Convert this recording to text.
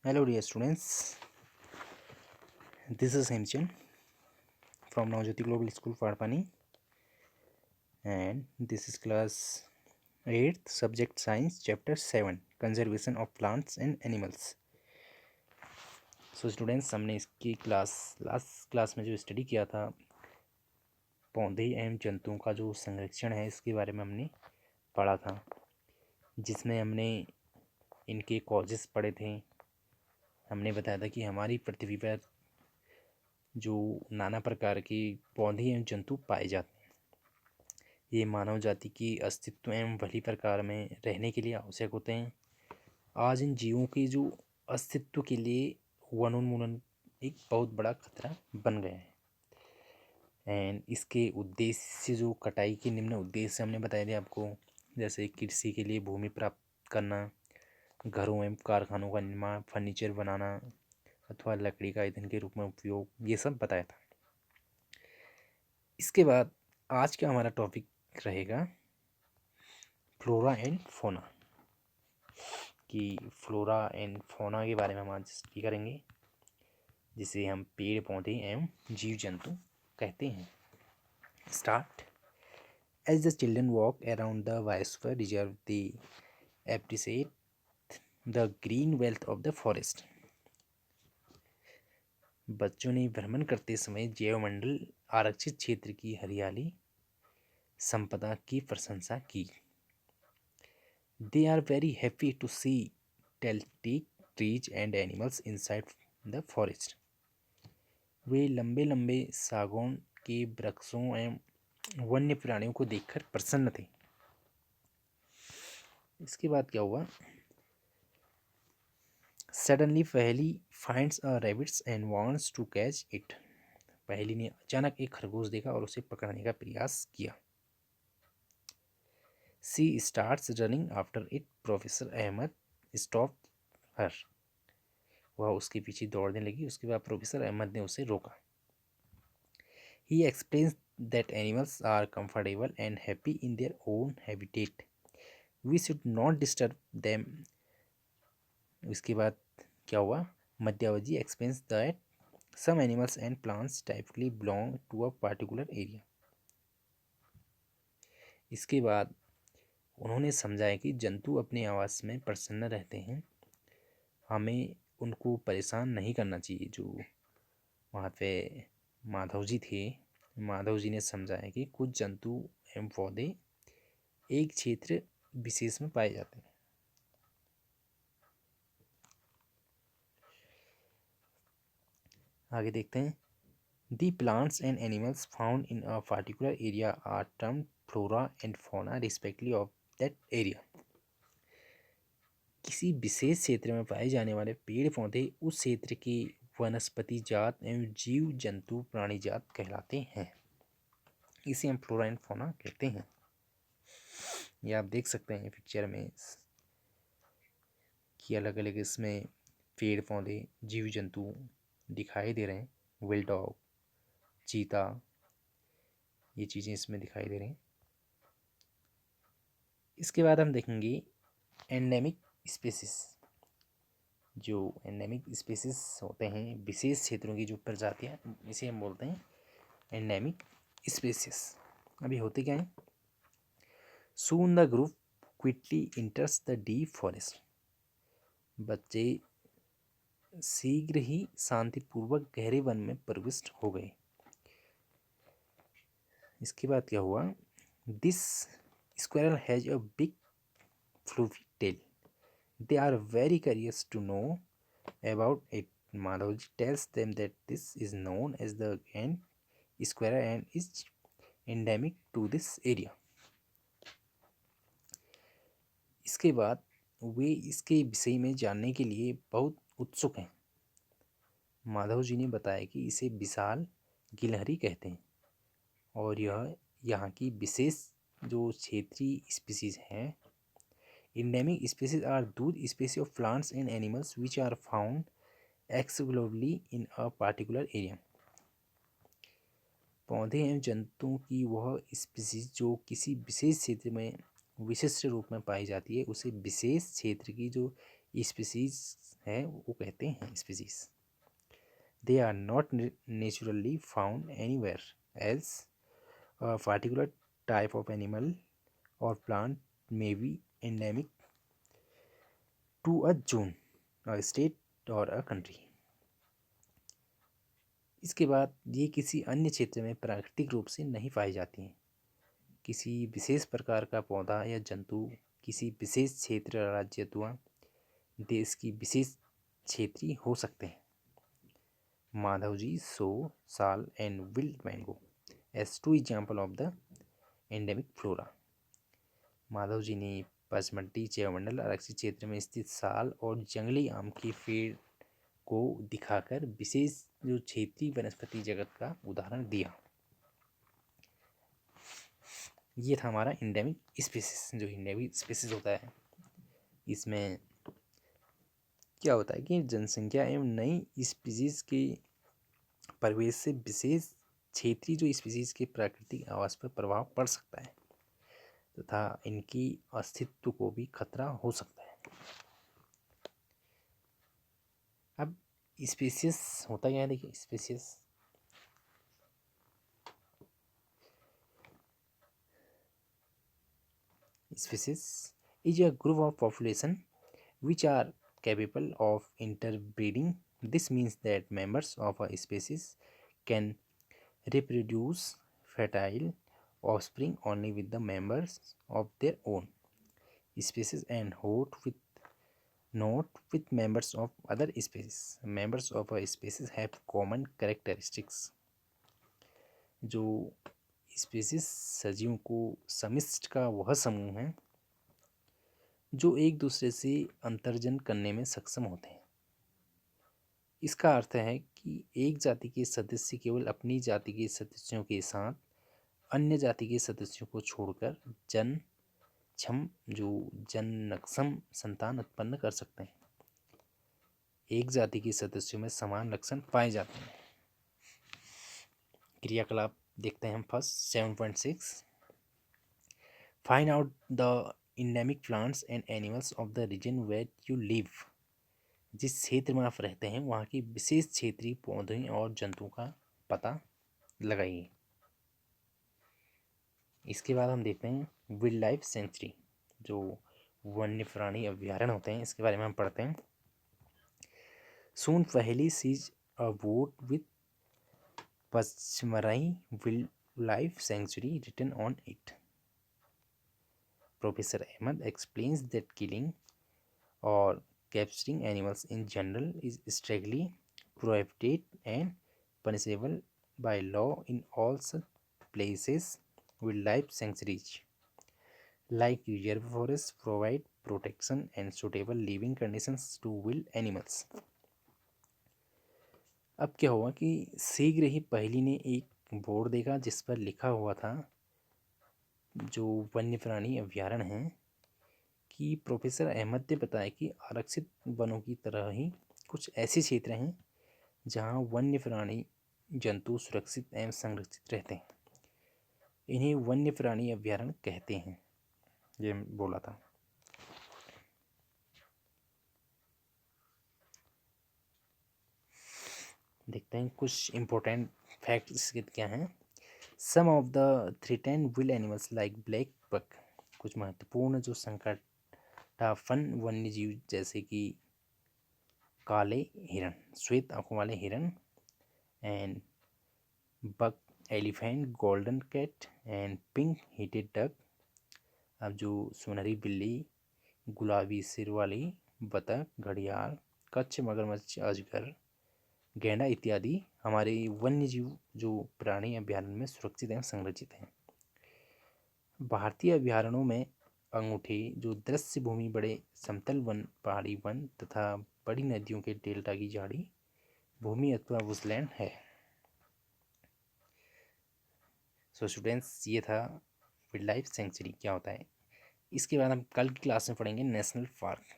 Hello, dear students. This is Hemchan from Navjyoti Global School, Padpani, and this is class 8th, subject science, chapter 7, conservation of plants and animals. So, students, हमने इसकी last class में जो study किया था, पौधे एवं जंतुओं का जो संरक्षण है, इसके बारे में हमने पढ़ा था, जिसमें हमने इनके कॉजेस पढ़े थे। हमने बताया था कि हमारी पृथ्वी पर जो नाना प्रकार के पौधे एवं जंतु पाए जाते हैं, ये मानव जाति की अस्तित्व एवं भली प्रकार में रहने के लिए आवश्यक होते हैं। आज इन जीवों के जो अस्तित्व के लिए वनोन्मूलन एक बहुत बड़ा खतरा बन गया है। एंड इसके उद्देश्य जो कटाई के निम्न उद्देश्य हमने बताए थे आपको, जैसे कृषि के लिए भूमि प्राप्त करना, घरों एवं कारखानों का निर्माण, फर्नीचर बनाना अथवा लकड़ी का ईंधन के रूप में उपयोग, ये सब बताया था। इसके बाद आज का हमारा टॉपिक रहेगा फ्लोरा एंड फोना, कि फ्लोरा एंड फोना के बारे में हम आज स्टडी करेंगे, जिसे हम पेड़ पौधे एवं जीव जंतु कहते हैं। Start. As the children walk around the biosphere reserve they appreciate the green wealth of the forest. बच्चों ने भ्रमण करते समय जैवमंडल आरक्षित क्षेत्र की हरियाली संपदा की प्रशंसा की। They are very happy to see Celtic trees and animals inside the forest. वे लंबे लंबे सागौन के वृक्षों एवं वन्य प्राणियों को देखकर प्रसन्न थे। इसके बाद क्या हुआ? Suddenly पहेली finds a rabbit and wants to catch it. पहेली ने अचानक एक खरगोश देखा और उसे पकड़ने का प्रयास किया। She starts running after it. Professor Ahmed stopped her. वह उसके पीछे दौड़ने लगी। उसके बाद प्रोफेसर अहमद ने उसे रोका। He explains that animals are comfortable and happy in their own habitat. We should not disturb them. इसके बाद क्या हुआ? मध्यावधि explains that some animals and plants typically belong to a particular area. इसके बाद उन्होंने समझाया कि जंतु अपने आवास में प्रसन्न रहते हैं, हमें उनको परेशान नहीं करना चाहिए। जो वहाँ पे माधव जी थे, माधव जी ने समझाया कि कुछ जंतु एवं पौधे एक क्षेत्र विशेष में पाए जाते हैं। आगे देखते हैं। The plants and animals found in a particular area are termed flora and fauna respectively of that area. किसी विशेष क्षेत्र में पाए जाने वाले पेड़ पौधे उस क्षेत्र की वनस्पति जात एवं जीव जंतु प्राणी जात कहलाते हैं। इसे हम फ्लोरा एंड फौना कहते हैं। ये आप देख सकते हैं पिक्चर में कि अलग अलग इसमें पेड़ पौधे जीव जंतु दिखाई दे रहे हैं। विल डॉग, चीता, ये चीज़ें इसमें दिखाई दे रही हैं। इसके बाद हम देखेंगे एंडेमिक स्पीसीज। जो एंडेमिक स्पीसीज होते हैं, विशेष क्षेत्रों की जो प्रजातियाँ, इसे हम बोलते हैं एंडेमिक स्पीसीज। अभी होते क्या हैं? Soon the group quickly इंटर्स the deep forest. बच्चे शीघ्र ही शांतिपूर्वक गहरे वन में प्रविष्ट हो गए। इसके बाद क्या हुआ? This squirrel has a big fluffy tail. They are very curious to know about it. Madhavji tells them that this is known as the ant squirrel and is endemic to this area. इसके बाद वे इसके विषय में जानने के लिए बहुत उत्सुक हैं। माधव जी ने बताया कि इसे विशाल गिलहरी कहते हैं और यह यहाँ की विशेष जो क्षेत्रीय स्पीसीज हैं। Endemic species are those species of plants and animals which are found exclusively in a particular area. पौधे एवं जंतुओं की वह स्पीसीज जो किसी विशेष क्षेत्र में विशिष्ट रूप में पाई जाती है, उसे विशेष क्षेत्र की जो स्पीसीज है वो कहते हैं species. They are not naturally found anywhere else. A particular type of animal or plant may be endemic to a zone, a state or a country. इसके बाद ये किसी अन्य क्षेत्र में प्राकृतिक रूप से नहीं पाई जाती हैं। किसी विशेष प्रकार का पौधा या जंतु किसी विशेष क्षेत्र या राज्य अथवा देश की विशेष क्षेत्रीय हो सकते हैं। Madhavji so sal and wild mango as two example of the endemic flora. Madhav ji ने पचमढ़ी जैवमंडल आरक्षित क्षेत्र में स्थित साल और जंगली आम के पेड़ को दिखाकर विशेष जो क्षेत्रीय वनस्पति जगत का उदाहरण दिया। ये था हमारा इंडेमिक स्पीसीज। जो इंडेमिक स्पीसीज होता है इसमें क्या होता है कि जनसंख्या एवं नई स्पीसीज के प्रवेश से विशेष क्षेत्रीय जो स्पीसीज के प्राकृतिक आवास पर प्रभाव पड़ सकता है तथा इनकी अस्तित्व को भी खतरा हो सकता है। अब स्पीसीज होता क्या है, देखिए species is a group of population which are capable of interbreeding. This means that members of a species can reproduce fertile offspring only with the members of their own species and not with members of other species. Members of a species have common characteristics. जो species सजीवों को समिष्ट का वह समूह है जो एक दूसरे से अंतर्जन करने में सक्षम होते हैं। इसका अर्थ है कि एक जाति के सदस्य केवल अपनी जाति के सदस्यों के साथ अन्य जाति के सदस्यों को छोड़कर जननक्षम संतान उत्पन्न कर सकते हैं। एक जाति के सदस्यों में समान लक्षण पाए जाते हैं। क्रियाकलाप देखते हैं हम first 7.6 find out the endemic plants and animals of the region where you live. जिस क्षेत्र में आप रहते हैं वहाँ की विशेष क्षेत्रीय पौधे और जंतुओं का पता लगाइए। इसके बाद हम देखते हैं वाइल्ड लाइफ सेंचुरी, जो वन्य प्राणी अभ्यारण्य होते हैं, इसके बारे में हम पढ़ते हैं। सून पहली sees a boat with Pachmarhi wildlife sanctuary written on it. Professor Ahmed explains that killing or capturing animals in general is strictly prohibited and punishable by law in all such places. Wildlife sanctuaries like reserve forests provide protection and suitable living conditions to wild animals. अब क्या हुआ कि शीघ्र ही पहली ने एक board देखा जिस पर लिखा हुआ था जो वन्य प्राणी अभ्यारण्य हैं कि प्रोफेसर अहमद ने बताया कि आरक्षित वनों की तरह ही कुछ ऐसे क्षेत्र हैं जहां वन्य प्राणी जंतु सुरक्षित एवं संरक्षित रहते हैं। इन्हें वन्य प्राणी अभ्यारण्य कहते हैं, ये बोला था। देखते हैं कुछ इम्पोर्टेंट फैक्ट्स क्या हैं। Some of the threatened wild animals like blackbuck, कुछ महत्वपूर्ण जो संकटापन्न वन्य जीव जैसे कि काले हिरण, श्वेत आंखों वाले हिरण, and buck, elephant, golden cat and pink headed duck. अब जो सुनहरी बिल्ली, गुलाबी सिर वाली बतख, घड़ियाल, कच्छ, मगरमच्छ, अजगर, गैंडा इत्यादि हमारे वन्य जीव जो प्राणी अभ्यारण्य में सुरक्षित एवं संरक्षित हैं। भारतीय अभ्यारण्यों में अंगूठे जो दृश्य भूमि, बड़े समतल वन, पहाड़ी वन तथा बड़ी नदियों के डेल्टा की झाड़ी भूमि अथवा बुशलैंड है। सो स्टूडेंट्स, ये था वाइल्ड लाइफ सेंचुरी क्या होता है। इसके बाद हम कल की क्लास में पढ़ेंगे नेशनल पार्क।